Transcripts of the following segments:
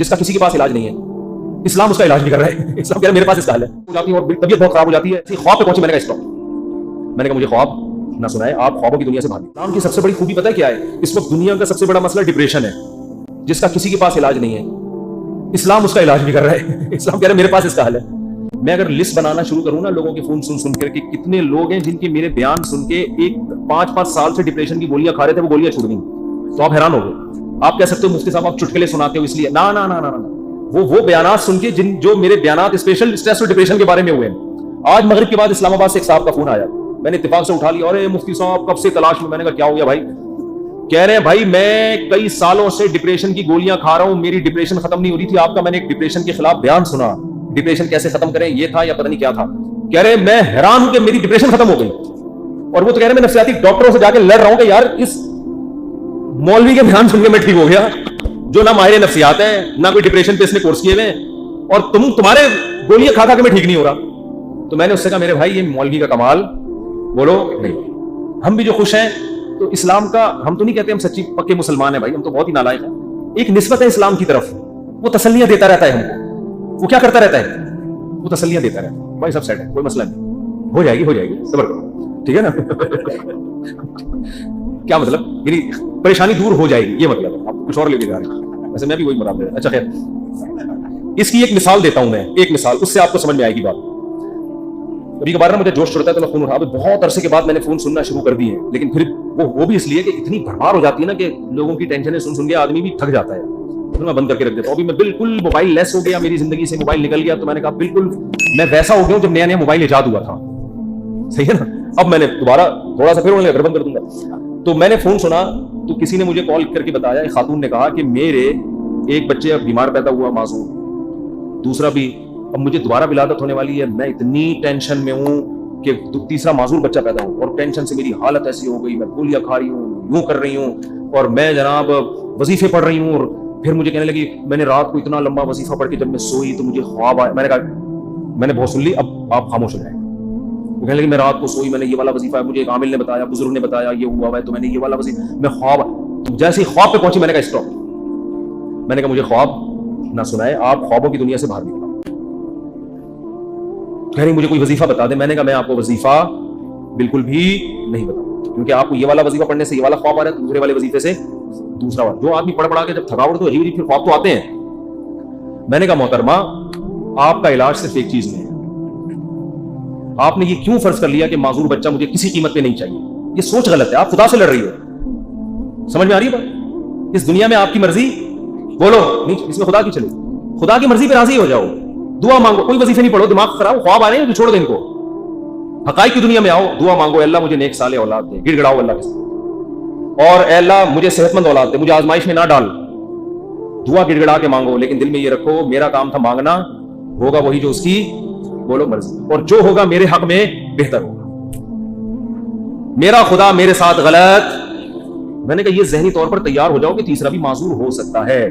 جس کا کسی کے پاس علاج نہیں ہے، اسلام اس کا علاج بھی کر رہا ہے. اسلام کہہ رہا ہے میرے پاس اس کا حل ہے. ہو جاتی ہے اور طبیعت بہت خراب ہو جاتی ہے، اسی خواب پہ پہنچے. میں نے کہا اسٹاپ. میں نے کہا مجھے خواب نہ سنائے، آپ خوابوں کی دنیا سے بھاگیں. اسلام کی سب سے بڑی خوبی پتہ ہے کیا ہے؟ اس وقت دنیا کا سب سے بڑا مسئلہ ڈپریشن ہے، جس کا کسی کے پاس علاج نہیں ہے، اسلام اس کا علاج بھی کر رہا ہے. اسلام کہہ رہا ہے میرے پاس اس کا حل ہے. میں اگر لسٹ بنانا شروع کروں نا لوگوں کے فون سن کر کہ کتنے لوگ ہیں جن کے میرے بیان سن کے 5 سال سے ڈپریشن کی گولیاں کھا رہے تھے، وہ گولیاں چھوڑ گئیں، تو آپ حیران ہو گئے. آپ کہہ سکتے ہو مفتی صاحب آپ چٹکلے سناتے ہو اس لیے. نا نا نا نا وہ بیانات سن کے جو میرے بیانات اسپیشل اسٹریس اور ڈپریشن کے بارے میں ہوئے ہیں. آج مغرب کے بعد اسلام آباد سے ایک صاحب کا فون آیا، میں نے اتفاق سے اٹھا لیا. ارے مفتی صاحب کب سے تلاش میں. میں نے کہا کیا ہو گیا بھائی؟ کہہ رہے ہیں بھائی میں کئی سالوں سے ڈپریشن کی گولیاں کھا رہا ہوں، میری ڈپریشن ختم نہیں ہو رہی تھی. آپ کا میں نے ایک ڈپریشن کے خلاف بیان سنا، ڈپریشن کیسے ختم کریں یہ تھا یا پتہ نہیں کیا تھا. کہہ رہے ہیں میں حیران ہوں کہ میری ڈپریشن ختم ہو گئی. اور وہ تو کہہ رہے ہیں میں نفسیاتی ڈاکٹروں سے جا کے لڑ رہا ہوں کہ یار اس مولوی کے بیان سن کے میں ٹھیک ہو گیا جو نہ ماہر نفسیات ہے نہ کوئی ڈپریشن پہ اس نے کورس کیے ہوئے، اور تمہارے گولیاں کھا کے میں ٹھیک نہیں ہو رہا. تو میں نے اس سے کہا میرے بھائی یہ مولوی کا کمال بولو نہیں. ہم بھی جو خوش ہیں تو اسلام کا، ہم تو نہیں کہتے ہم سچی پکے مسلمان ہیں بھائی، ہم تو بہت ہی نالائق ہیں. ایک نسبت ہے اسلام کی طرف، وہ تسلیاں دیتا رہتا ہے ہم کو. وہ کیا کرتا رہتا ہے؟ وہ تسلیاں دیتا رہتا ہے. بھائی سب سیٹ ہے، کوئی مسئلہ نہیں، ہو جائے گی صبر کرو، ٹھیک ہے نا. کیا مطلب؟ یعنی پریشانی دور ہو جائے گی یہ مطلب ہے. آپ کچھ اور لے کے جا رہے ہیں، ویسے میں بھی وہی مراد ہے. اچھا خیر، اس کی ایک مثال دیتا ہوں میں، ایک مثال، اس سے آپ کو سمجھ میں آئے گی بات. کبھی کبھار نا مجھے جوش چڑھتا ہے تو میں فون اٹھا. بہت عرصے کے بعد میں نے فون سننا شروع کر دی ہے، لیکن پھر وہ بھی اس لیے کہ اتنی بھرمار ہو جاتی ہے نا کہ لوگوں کی ٹینشنیں سن کے آدمی بھی تھک جاتا ہے. پھر میں بند کر کے رکھ دیتا ہوں. ابھی میں بالکل موبائل لیس ہو گیا، میری زندگی سے موبائل نکل گیا. تو میں نے کہا بالکل میں ویسا ہو گیا ہوں جب نیا موبائل ایجاد ہوا تھا. صحیح ہے نا؟ اب میں نے دوبارہ تھوڑا سا پھر گھر بند کر دوں گا. تو میں نے فون سنا تو کسی نے مجھے کال کر کے بتایا، ایک خاتون نے کہا کہ میرے ایک بچے اب بیمار پیدا ہوا معصوم، دوسرا بھی اب مجھے دوبارہ ولادت ہونے والی ہے. میں اتنی ٹینشن میں ہوں کہ تیسرا معذور بچہ پیدا ہو، اور ٹینشن سے میری حالت ایسی ہو گئی، میں گولیاں کھا رہی ہوں، یوں کر رہی ہوں، اور میں جناب وظیفے پڑھ رہی ہوں. اور پھر مجھے کہنے لگی میں نے رات کو اتنا لمبا وظیفہ پڑھ کے جب میں سوئی تو مجھے خواب آیا. میں نے کہا میں نے بہت سن لی، اب آپ خاموش ہو جائیں. وہ کہنے لگی میں رات کو سوئی، میں نے یہ والا وظیفہ ہے، مجھے ایک عامل نے بتایا، بزرگ نے بتایا یہ ہوا ہے، تو میں نے یہ والا وظیفہ، میں خواب. جیسے ہی خواب پہ پہنچی میں نے کہا اسٹاپ. میں نے کہا مجھے خواب نہ سنائے، آپ خوابوں کی دنیا سے باہر نکلو. کہہ رہی مجھے کوئی وظیفہ بتا دیں. میں نے کہا میں آپ کو وظیفہ بالکل بھی نہیں بتاؤں، کیونکہ آپ کو یہ والا وظیفہ پڑھنے سے یہ والا خواب آ رہا ہے، دوسرے والے وظیفے سے دوسرا والا. جو آدمی پڑھ کے جب تھکاوٹ تو عجیب پھر خواب تو آتے ہیں. میں نے کہا محترمہ آپ کا علاج صرف ایک چیز میں ہے. آپ نے یہ کیوں فرض کر لیا کہ معذور بچہ مجھے کسی قیمت پہ نہیں چاہیے؟ یہ سوچ غلط ہے، آپ خدا سے لڑ رہی ہو. سمجھ میں آ رہی ہے بات؟ اس دنیا میں آپ کی مرضی بولو نہیں، اس میں خدا کی چلے. خدا کی مرضی پہ راضی ہو جاؤ، دعا مانگو، کوئی وظیفے نہیں پڑھو، دماغ خراب، خواب آ رہے ہیں تو چھوڑ دیں ان کو. حقائق کی دنیا میں آؤ، دعا مانگو، اللہ مجھے نیک صالح اولاد دے، گڑ گڑاؤ اللہ کے ساتھ، اور اے اللہ مجھے صحت مند اولاد دے، مجھے آزمائش میں نہ ڈال. دعا گڑ گڑا کے مانگو، لیکن دل میں یہ رکھو میرا کام تھا مانگنا، ہوگا وہی جو اس کی بولو مرضی، اور جو ہوگا میرے حق میں بہتر ہوگا. میرا خدا میرے ساتھ غلط. میں نے کہا یہ ذہنی طور پر تیار ہو جاؤ کہ تیسرا بھی معذور ہو سکتا ہے.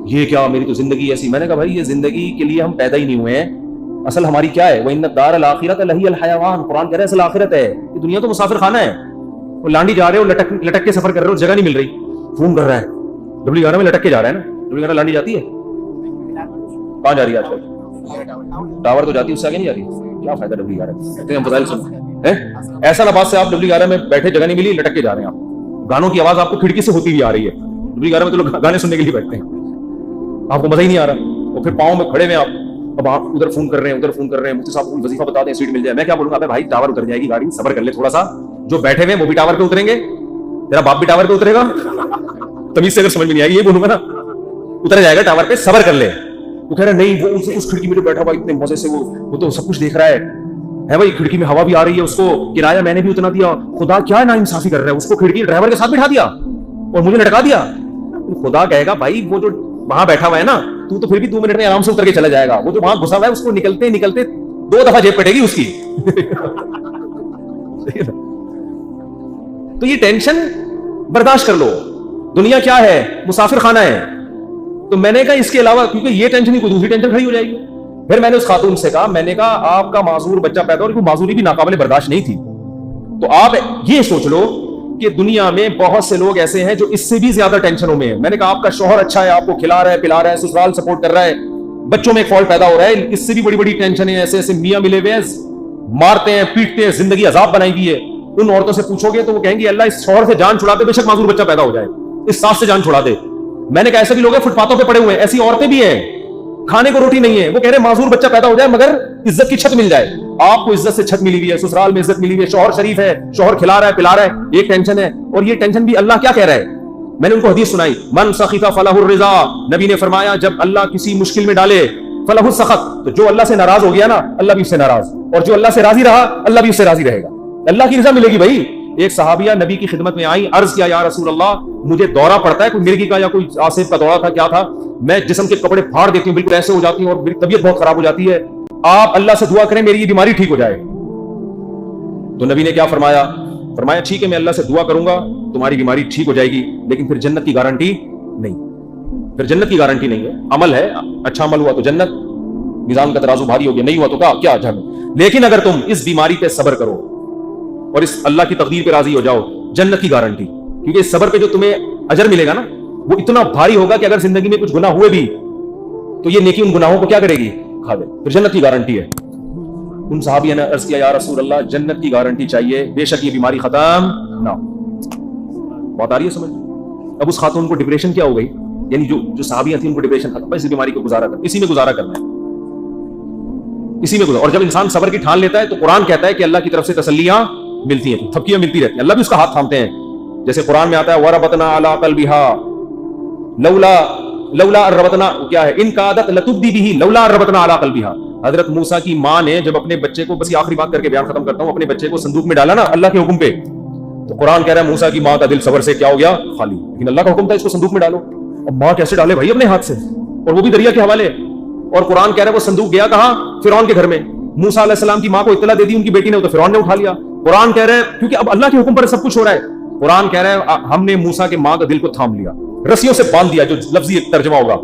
یہ کیا میری تو زندگی ایسی. میں نے کہا بھائی یہ زندگی کے لیے ہم پیدا ہی نہیں ہوئے ہیں. اصل ہماری کیا ہے؟ وَإِنَّ الدَّارَ الْآخِرَةَ لَهِيَ الْحَيَوَانُ. قرآن کہہ رہا ہے اصل آخرت ہے. یہ دنیا تو مسافر خانہ ہے. وہ لانڈی جا رہے ہو، لٹک کے سفر کر رہے ہو، جگہ نہیں مل رہی، فون کر رہا ہے. W11 میں لٹک کے جا رہا ہے نا. W11 لانڈی جاتی ہے؟ کہاں جا رہی ہے آج کل؟ ٹاور تو جاتی ہے، اس سے آگے نہیں جا رہی. کیا فائدہ W11؟ ایسا نباز سے آپ W11 میں بیٹھے، جگہ نہیں ملی، لٹک کے جا رہے ہیں. آپ گانوں کی آواز آپ کو کھڑکی سے ہوتی ہوئی آ رہی ہے. W11 میں تو لوگ گانے سننے کے لیے بیٹھتے ہیں، آپ کو مزہ ہی نہیں آ رہا. اور پھر پاؤں میں کھڑے میں آپ، اب آپ ادھر فون کر رہے ہیں ادھر فون کر رہے ہیں. مفتی صاحب کو وظیفہ بتا دیں، سیٹ مل جائے. میں کیا بولوں گا بھائی ٹاور اتر جائے گی گاڑی، صبر کر لے تھوڑا سا. جو بیٹھے ہوئے وہ بھی ٹاور پہ اتریں گے، تیرا باپ بھی ٹاور پہ اترے گا. تمیز سے اگر سمجھ میں نہیں آئی یہ بولوں گا نا، اتر جائے گا ٹاور پہ، صبر کر لے. وہ کہہ رہا نہیں، وہ اس کھڑکی میں جو بیٹھا ہوا اتنے مزے سے وہ تو سب کچھ دیکھ رہا ہے بھائی. کھڑکی میں ہوا بھی آ رہی ہے، اس کو کرایہ میں نے بھی اتنا دیا. خدا کیا نا انصافی کر رہا ہے، اس کو کھڑکی ڈرائیور کے ساتھ بٹھا دیا اور مجھے لٹکا دیا. خدا کہے گا بھائی وہ جو وہاں بیٹھا ہوا ہے نا، تو پھر بھی 2 منٹ میں آرام سے اتر کے چلا جائے گا. وہ جو وہاں گھسا ہوا ہے اس کو نکلتے نکلتے 2 دفعہ جیب پٹے گی اس کی. تو یہ ٹینشن برداشت کر لو. دنیا کیا ہے؟ مسافر خانہ ہے. تو میں نے کہا اس کے علاوہ، کیونکہ یہ ٹینشن ہی کوئی دوسری ٹینشن کھڑی ہو جائے گی. پھر میں نے اس خاتون سے کہا، میں نے کہا آپ کا معذور بچہ پیدا ہو، معذوری بھی ناقابل برداشت نہیں تھی، تو آپ یہ سوچ لو کہ دنیا میں بہت سے لوگ ایسے ہیں جو اس سے بھی زیادہ ٹینشنوں میں ہیں. میں نے کہا آپ کا شوہر اچھا ہے, آپ کو کھلا رہا ہے پلا رہا ہے, سسرال سپورٹ کر رہا ہے, بچوں میں ایک فالٹ پیدا ہو رہا ہے, اس سے بھی بڑی بڑی ٹینشن ہے. ایسے ایسے میاں ملے ہوئے ہیں, مارتے ہیں پیٹتے ہیں, زندگی عذاب بنائی ہوئی ہے. ان عورتوں سے پوچھو گے تو وہ کہیں گی اللہ اس شوہر سے جان چھڑا دے, بے شک معذور بچہ پیدا ہو جائے, اس ساس سے جان چھڑا دے. میں نے کہا ایسے بھی لوگ ہیں فٹ پاتھوں پہ پڑے ہوئے ہیں, ایسی عورتیں بھی ہیں کھانے کو روٹی نہیں ہے, وہ کہہ رہے معذور بچہ پیدا ہو جائے مگر عزت کی چھت مل جائے. آپ کو عزت سے چھت ملی ہوئی ہے, سسرال میں عزت ملی ہوئی ہے, شوہر شریف ہے, شوہر کھلا رہا ہے پلا رہا ہے, ایک ٹینشن ہے. اور یہ ٹینشن بھی اللہ کیا کہہ رہا ہے, میں نے ان کو حدیث سنائی, من سخط فلہ الرضا, نبی نے فرمایا جب اللہ کسی مشکل میں ڈالے فلہ السخط, تو جو اللہ سے ناراض ہو گیا نا اللہ بھی اس سے ناراض, اور جو اللہ سے راضی رہا اللہ بھی اس سے راضی رہے گا. اللہ کی رضا ملے گی بھائی. ایک صحابیہ نبی کی خدمت میں آئی, عرض کیا یا رسول اللہ مجھے دورہ پڑتا ہے, کوئی مرگی کا یا کوئی آصف کا دورہ تھا کیا تھا, میں جسم کے کپڑے پھاڑ دیتی ہوں, بالکل ایسے ہو جاتی ہوں اور میری طبیعت بہت خراب ہو جاتی ہے, آپ اللہ سے دعا کریں میری یہ بیماری ٹھیک ہو جائے. تو نبی نے کیا فرمایا, فرمایا ٹھیک ہے میں اللہ سے دعا کروں گا تمہاری بیماری ٹھیک ہو جائے گی, لیکن پھر جنت کی گارنٹی نہیں, پھر جنت کی گارنٹی نہیں ہے. عمل ہے, اچھا عمل ہوا تو جنت, میزان کا ترازو بھاری ہو گیا, نہیں ہوا تو کیا جہنم. لیکن اگر تم اس بیماری پہ صبر کرو اور اس اللہ کی تقدیر پہ راضی ہو جاؤ, جنت کی گارنٹی. کیونکہ اس صبر پہ جو تمہیں اجر ملے گا نا وہ اتنا بھاری ہوگا کہ اگر زندگی میں کچھ گناہ ہوئے بھی تو یہ نیکی ان گناہوں کو کیا کرے گی, کھا دے. پھر جنت کی گارنٹی ہے. ان صحابیہ نے عرض کیا یا رسول اللہ جنت کی گارنٹی چاہیے, بے شک یہ بیماری ختم نہ ہو. بات آ رہی ہے سمجھ. اب اس خاتون کو ڈپریشن کیا ہو گئی, یعنی جو صحابیہ تھیں ان کو ڈپریشن ختم, اس بیماری کو گزارا کر, اسی میں گزارا کرنا ہے, اسی میں گزارا. اور جب انسان صبر کی ٹھان لیتا ہے تو قرآن کہتا ہے کہ اللہ کی طرف سے تسلیاں ملتی ہیں, تھپکیاں ملتی رہتی ہیں, اللہ بھی اس کا ہاتھ تھامتے ہیں. جیسے قرآن میں آتا ہے وَرَبَطْنَا عَلَىٰ قَلْبِهَا لولا الربطنا, کیا ہے, ان کادت لتبدی بھی لولا الربطنا علی قلبها. حضرت موسیٰ کی ماں نے جب اپنے بچے کو, بس یہ آخری بات کر کے بیان ختم کرتا ہوں, اپنے بچے کو صندوق میں ڈالا نا اللہ کے حکم پہ, تو قرآن کہہ رہا ہے موسیٰ کی ماں کا دل صبر سے کیا ہو گیا, خالی. لیکن اللہ کا حکم تھا اس کو صندوق میں ڈالو. اب ماں کیسے ڈالے بھائی اپنے ہاتھ سے, اور وہ بھی دریا کے حوالے. اور قرآن کہہ رہا ہے وہ صندوق گیا کہاں, فرعون کے گھر میں. موسیٰ علیہ السلام کی ماں کو اطلاع دے دی ان کی بیٹی نے, تو فرعون نے اٹھا لیا. قرآن کہہ رہا ہے کیونکہ اب اللہ کے حکم پر سب کچھ ہو رہا ہے. قرآن کہہ رہا ہے ہم نے موسیٰ کے ماں کا دل کو تھام لیا, رسیوں سے باندھ دیا, جو لفظی ترجمہ ہوگا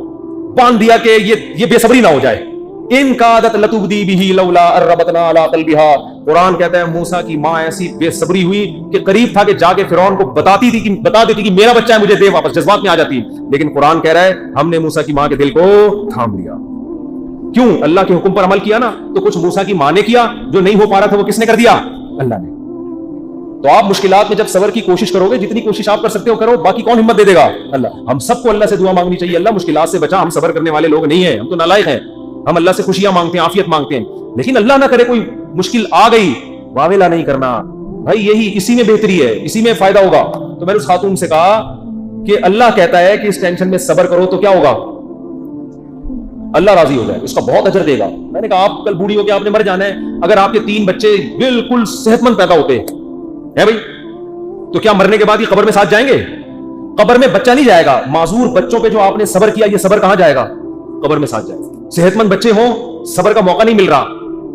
باندھ دیا کہ یہ بے صبری نہ ہو جائے. ان کادت لتبدی به لولا الربطنا علی قلبها. قرآن کہتا ہے موسیٰ کی ماں ایسی بے صبری ہوئی کہ قریب تھا کہ جا کے فرعون کو بتا دیتی کہ میرا بچہ ہے مجھے دے واپس, جذبات میں آ جاتی. لیکن قرآن کہہ رہا ہے ہم نے موسیٰ کی ماں کے دل کو تھام لیا. کیوں, اللہ کے حکم پر عمل کیا نا. تو کچھ موسیٰ کی ماں نے کیا, جو نہیں ہو پا رہا تھا وہ کس نے کر دیا, اللہ نے. تو آپ مشکلات میں جب صبر کی کوشش کرو گے, جتنی کوشش آپ کر سکتے ہو کرو, باقی کون ہمت دے دے گا, اللہ. ہم سب کو اللہ سے دعا مانگنی چاہیے, اللہ مشکلات سے بچا, ہم صبر کرنے والے لوگ نہیں ہیں, ہم تو نالائق ہیں. ہم اللہ سے خوشیاں مانگتے ہیں, عافیت مانگتے ہیں, لیکن اللہ نہ کرے کوئی مشکل آ گئی, واویلا نہیں کرنا بھائی, یہی اسی میں بہتری ہے, اسی میں فائدہ ہوگا. تو میں نے اس خاتون سے کہا کہ اللہ کہتا ہے کہ اس ٹینشن میں صبر کرو تو کیا ہوگا, اللہ راضی ہو جائے, اس کا بہت اجر دے گا. میں نے کہا آپ کل بوڑھی ہو کے آپ نے مر جانا ہے, اگر آپ کے 3 بچے بالکل صحت مند پیدا ہوتے ہیں بھائی, تو کیا مرنے کے بعد یہ قبر میں ساتھ جائیں گے, قبر میں بچہ نہیں جائے گا. معذور بچوں پہ جو آپ نے صبر کیا, یہ صبر کہاں جائے گا, قبر میں ساتھ جائے گا. صحت مند بچے ہوں, صبر کا موقع نہیں مل رہا,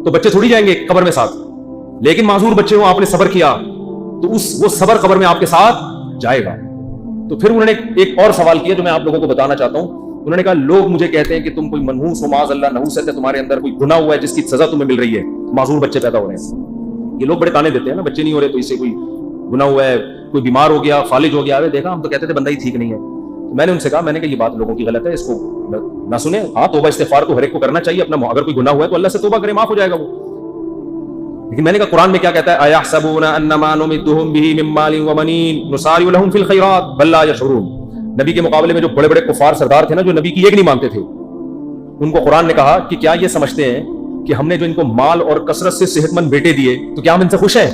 تو بچے تھوڑی جائیں گے قبر میں ساتھ. لیکن معذور بچے ہوں, آپ نے صبر کیا, تو وہ صبر قبر میں آپ کے ساتھ جائے گا. تو پھر انہوں نے ایک اور سوال کیا جو میں آپ لوگوں کو بتانا چاہتا ہوں. انہوں نے کہا لوگ مجھے کہتے ہیں کہ تم کوئی منحوس ہو, معاذ اللہ, نحوست ہے تمہارے اندر, کوئی گناہ ہوا ہے جس کی سزا تمہیں مل رہی ہے, معذور بچے پیدا ہو رہے ہیں. یہ لوگ بڑے تانے دیتے ہیں نا, بچے نہیں ہو رہے تو اس سے کوئی گناہ ہوا ہے, کوئی بیمار ہو گیا, فالج ہو گیا. دیکھا ہم تو کہتے تھے بندہ ہی ٹھیک نہیں ہے. تو میں نے ان سے کہا, میں نے کہا یہ بات لوگوں کی غلط ہے, اس کو نہ سنیں. ہاں توبہ استغفار تو ہر ایک کو کرنا چاہیے اپنا, اگر کوئی گناہ ہوا ہے تو اللہ سے توبہ کرے, معاف ہو جائے گا وہ. لیکن میں نے کہا قرآن میں کیا کہتا ہے, ایحسبون انما نمدهم به من مال وبنین نسارع لهم في الخيرات بل لا يشعرون. نبی کے مقابلے میں جو بڑے بڑے کفار سردار تھے نا, جو نبی کی ایک نہیں مانتے تھے, ان کو قرآن نے کہا کہ کیا یہ سمجھتے ہیں کہ ہم نے جو ان کو مال اور کثرت سے صحت مند بیٹے دیے تو کیا ہم ان سے خوش ہیں.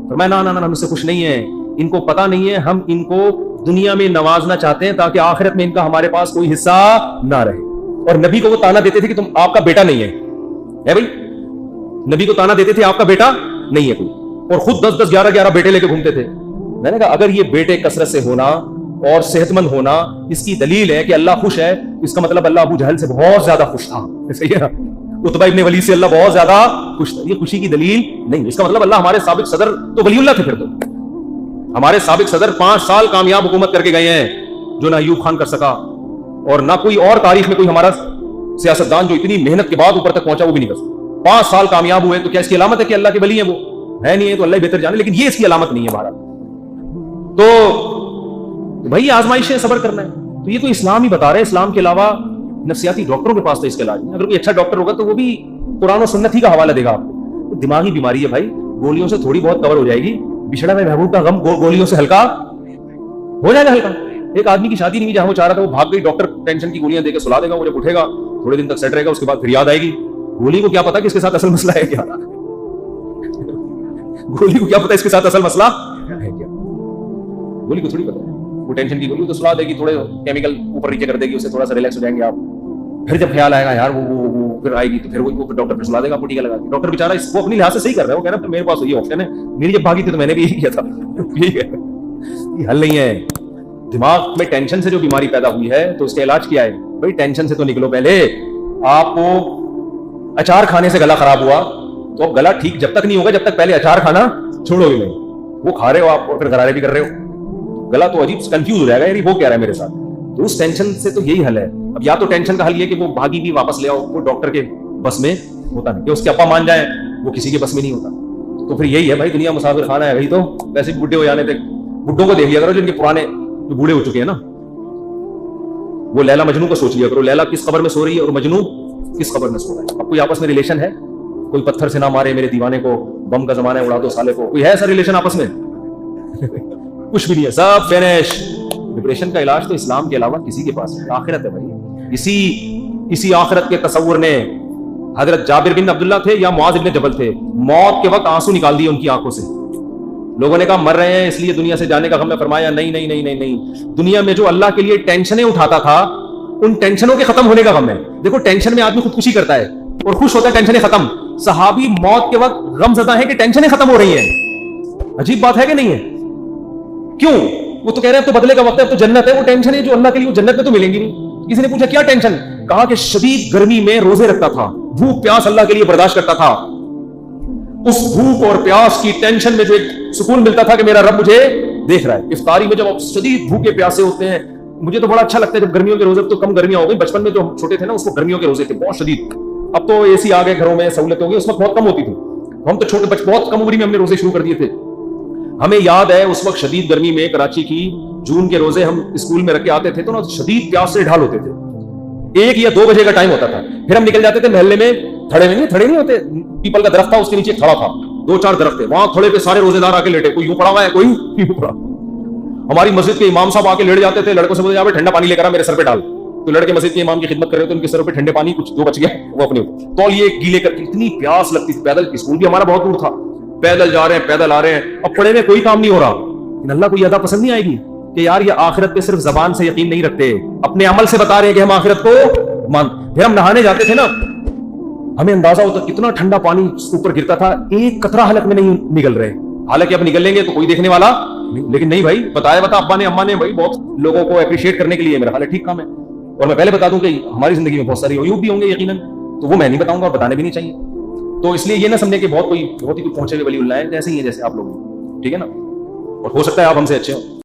فرمایا نہ ہم ان سے خوش نہیں ہیں, ان کو پتہ نہیں ہے ہم ان کو دنیا میں نوازنا چاہتے ہیں تاکہ آخرت میں ان کا ہمارے پاس کوئی حصہ نہ رہے. اور نبی کو وہ تانا دیتے تھے کہ تم آپ کا بیٹا نہیں ہے بھائی, نبی کو تانا دیتے تھے آپ کا بیٹا نہیں ہے کوئی, اور خود 10 11 بیٹے لے کے گھومتے تھے. میں نے کہا اگر یہ بیٹے کثرت سے ہونا اور صحت مند ہونا اس کی دلیل ہے کہ اللہ خوش ہے, اس کا مطلب اللہ ابو جہل سے بہت زیادہ خوش تھا. صحیح ہے نا, عتبہ ابن ولید سے اللہ بہت زیادہ خوش تھا. یہ خوشی کی دلیل نہیں, اس کا مطلب اللہ ہمارے سابق صدر تو ولی اللہ تھے. پھر تو ہمارے سابق صدر 5 سال کامیاب حکومت کر کے گئے ہیں, جو نہ ایوب خان کر سکا, اور نہ کوئی اور تاریخ میں کوئی ہمارا سیاستدان جو اتنی محنت کے بعد اوپر تک پہنچا وہ بھی نہیں کر سکتا. 5 سال کامیاب ہوئے, تو کیا اس کی علامت ہے کہ اللہ کے ولی ہیں؟ وہ ہے نہیں ہے تو اللہ بہتر جانے, لیکن یہ اس کی علامت نہیں ہے. ہمارا تو بھائی آزمائش ہے, صبر کرنا ہے. تو یہ تو اسلام ہی بتا رہے ہیں, اسلام کے علاوہ نفسیاتی ڈاکٹروں کے پاس تو اس کا علاج نہیں. اگر کوئی اچھا ڈاکٹر ہوگا تو وہ بھی قرآن و سنت ہی کا حوالہ دے گا آپ کو. دماغی بیماری ہے بھائی, گولیوں سے تھوڑی بہت کور ہو جائے گی. بچھڑا میں محبوب کا غم گولیوں سے ہلکا ہو جائے گا. ہلکا ایک آدمی کی شادی نہیں, جہاں وہ چاہ رہا تھا وہ بھاگ گئی, ڈاکٹر ٹینشن کی گولیاں دے کے سلا دے گا, وہ جب اٹھے گا تھوڑے دن تک سیٹ رہے گا, اس کے بعد پھر یاد آئے گی. گولی کو کیا پتا کہ اس کے ساتھ اصل مسئلہ ہے کیا, گولی کو کیا پتا اس کے ساتھ اصل مسئلہ ہے کیا, گولی کو تھوڑی پتا ہے. وہ ٹینشن کی گولی تو سلا دے گی, تھوڑے کیمیکل اوپر نیچے کر دے گی, اسے تھوڑا سا ریلیکس ہو جائیں گے آپ. پھر جب خیال آئے گا یار وہ پھر آئے گی, تو پھر وہ ڈاکٹر پھر سلا دے گا, آپ کو ٹیکا لگا کے. ڈاکٹر بیچارہ اس کو اپنی لحاظ سے صحیح کر رہا ہے, وہ کہہ رہا ہے میرے پاس یہ آپشن ہے, میری جب بھاگی تھی تو میں نے بھی یہی کیا تھا. یہ حل نہیں ہے. دماغ میں ٹینشن سے جو بیماری پیدا ہوئی ہے تو اس کا علاج کیا ہے بھائی؟ ٹینشن سے تو نکلو. پہلے آپ کو اچار کھانے سے گلا خراب ہوا تو اب گلا ٹھیک جب تک نہیں ہوگا جب تک پہلے اچار کھانا چھوڑو گے نہیں. وہ کھا رہے ہو آپ اور پھر غرارے بھی کر رہے ہو, گلا تو عجیب کنفیوز ہو جائے گا, یار وہ کہہ رہا ہے میرے ساتھ. تو اس ٹینشن سے تو یہی حل ہے. اب یا تو ٹینشن کا حل یہ کہ وہ بھاگی بھی واپس لے آؤ, وہ ڈاکٹر کے بس میں ہوتا نہیں, کہ اس کے ابا مان جائیں, وہ کسی کے بس میں نہیں ہوتا. تو پھر یہی ہے بھائی, دنیا مسافر خانہ ہے. وہی تو ویسے بڈھے ہو جانے تھے, بڈھوں کو دیکھ لیا کرو جو ان کے پرانے جو بوڑھے ہو چکے ہیں نا, وہ لیلا مجنو کو سوچ لیا کرو, لیلا کس قبر میں سو رہی ہے اور مجنو کس قبر میں سو رہا ہے. اب کوئی آپس میں ریلیشن ہے؟ کوئی پتھر سے نہ مارے میرے دیوانے کو, بم کا زمانہ ہے اڑا دو سالے کو, کوئی ہے ایسا ریلیشن آپس میں؟ کچھ بھی نہیں ہے, سب فینش. ڈپریشن کا علاج تو اسلام کے علاوہ کسی کے پاس ہے. آخرت ہے بھائی. اسی آخرت کے تصور نے حضرت جابر بن عبداللہ تھے یا معاذ بن جبل تھے, موت کے وقت آنسو نکال دیے ان کی آنکھوں سے. لوگوں نے کہا مر رہے ہیں اس لیے دنیا سے جانے کا غم ہے. فرمایا نہیں نہیں نہیں نہیں نہیں, دنیا میں جو اللہ کے لیے ٹینشنیں اٹھاتا تھا ان ٹینشنوں کے ختم ہونے کا غم ہے. دیکھو ٹینشن میں آدمی خودکشی کرتا ہے اور خوش ہوتا ہے ٹینشنیں ختم. صحابی موت کے وقت غم زدہ ہے کہ ٹینشنیں ختم ہو رہی ہیں. عجیب بات ہے کہ نہیں ہے؟ کیوں؟ وہ تو کہہ رہے ہیں اب تو بدلے کا وقت ہے, اب تو جنت ہے. وہ ٹینشن ہے جو اللہ کے لیے, وہ جنت میں تو ملیں گی نہیں. کسی نے پوچھا کیا ٹینشن؟ کہا کہ شدید گرمی میں روزے رکھتا تھا, بھوک پیاس اللہ کے لیے برداشت کرتا تھا. اس بھوک اور پیاس کی ٹینشن میں جو ایک سکون ملتا تھا کہ میرا رب مجھے دیکھ رہا ہے. افطاری میں جب آپ شدید بھوکے پیاسے ہوتے ہیں, مجھے تو بڑا اچھا لگتا ہے جب گرمیوں کے روزے, تو کم گرمیاں ہو گئی, بچپن میں جو ہم چھوٹے تھے نا اس کو گرمیوں کے روزے تھے بہت شدید. اب تو اے سی آ گئے گھروں میں, سہولت ہو گئی, اس وقت بہت کم ہوتی تھی. ہم تو چھوٹے بہت کم عمری میں ہم نے روزے شروع کر دیے تھے. ہمیں یاد ہے اس وقت شدید گرمی میں کراچی کی جون کے روزے ہم اسکول میں رکھ کے آتے تھے تو نا شدید پیاس سے ڈھال ہوتے تھے. 1 یا 2 بجے کا ٹائم ہوتا تھا, پھر ہم نکل جاتے تھے محلے میں. تھڑے نہیں ہوتے, پیپل کا درخت تھا, اس کے نیچے کھڑا تھا, 2-4 درخت تھے, وہاں تھوڑے پہ سارے روزے دار آ کے لیٹے, کوئی یوں پڑا ہوا ہے, کوئی یوں پڑا. ہماری مسجد کے امام صاحب آ کے لیٹ جاتے تھے, لڑکوں سے بولتے ٹھنڈا پانی لے کر میرے سر پہ ڈال. تو لڑکے مسجد کے امام کی خدمت کر رہے تو ان کے سر پہ ٹھنڈے پانی کچھ 2 بچ گیا, وہ اپنے تولیے گیلے کر کے. اتنی پیاس لگتی تھی. پیدل اسکول بھی ہمارا بہت دور تھا, پیدل جا رہے ہیں, پیدل آ رہے ہیں. اب پڑھے میں کوئی کام نہیں ہو رہا. لیکن اللہ کو یہ ادا پسند نہیں آئے گی کہ یار یہ آخرت پہ صرف زبان سے یقین نہیں رکھتے, اپنے عمل سے بتا رہے ہیں کہ ہم آخرت کو مان. پھر ہم نہانے جاتے تھے نا, ہمیں اندازہ ہوتا کتنا ٹھنڈا پانی اوپر گرتا تھا, ایک قطرہ حلق میں نہیں نگل رہے. حالانکہ اب نگل لیں گے تو کوئی دیکھنے والا نہیں. لیکن نہیں بھائی, بتایا ابا نے اماں نے, بھائی بہت لوگوں کو اپریشیٹ کرنے کے لیے میرا خیال ہے ٹھیک کام ہے. اور میں پہلے بتا دوں کہ ہماری زندگی میں بہت سارے عیوب بھی ہوں گے یقیناً, تو وہ میں نہیں بتاؤں گا, بتانے بھی نہیں چاہیے. تو اس لیے یہ نہ سمجھے کہ بہت ہی کوئی پہنچے ہوئے ولی اللہ ہے, جیسے ہی ہے جیسے آپ لوگ, ٹھیک ہے نا. اور ہو سکتا ہے آپ ہم سے اچھے ہوں.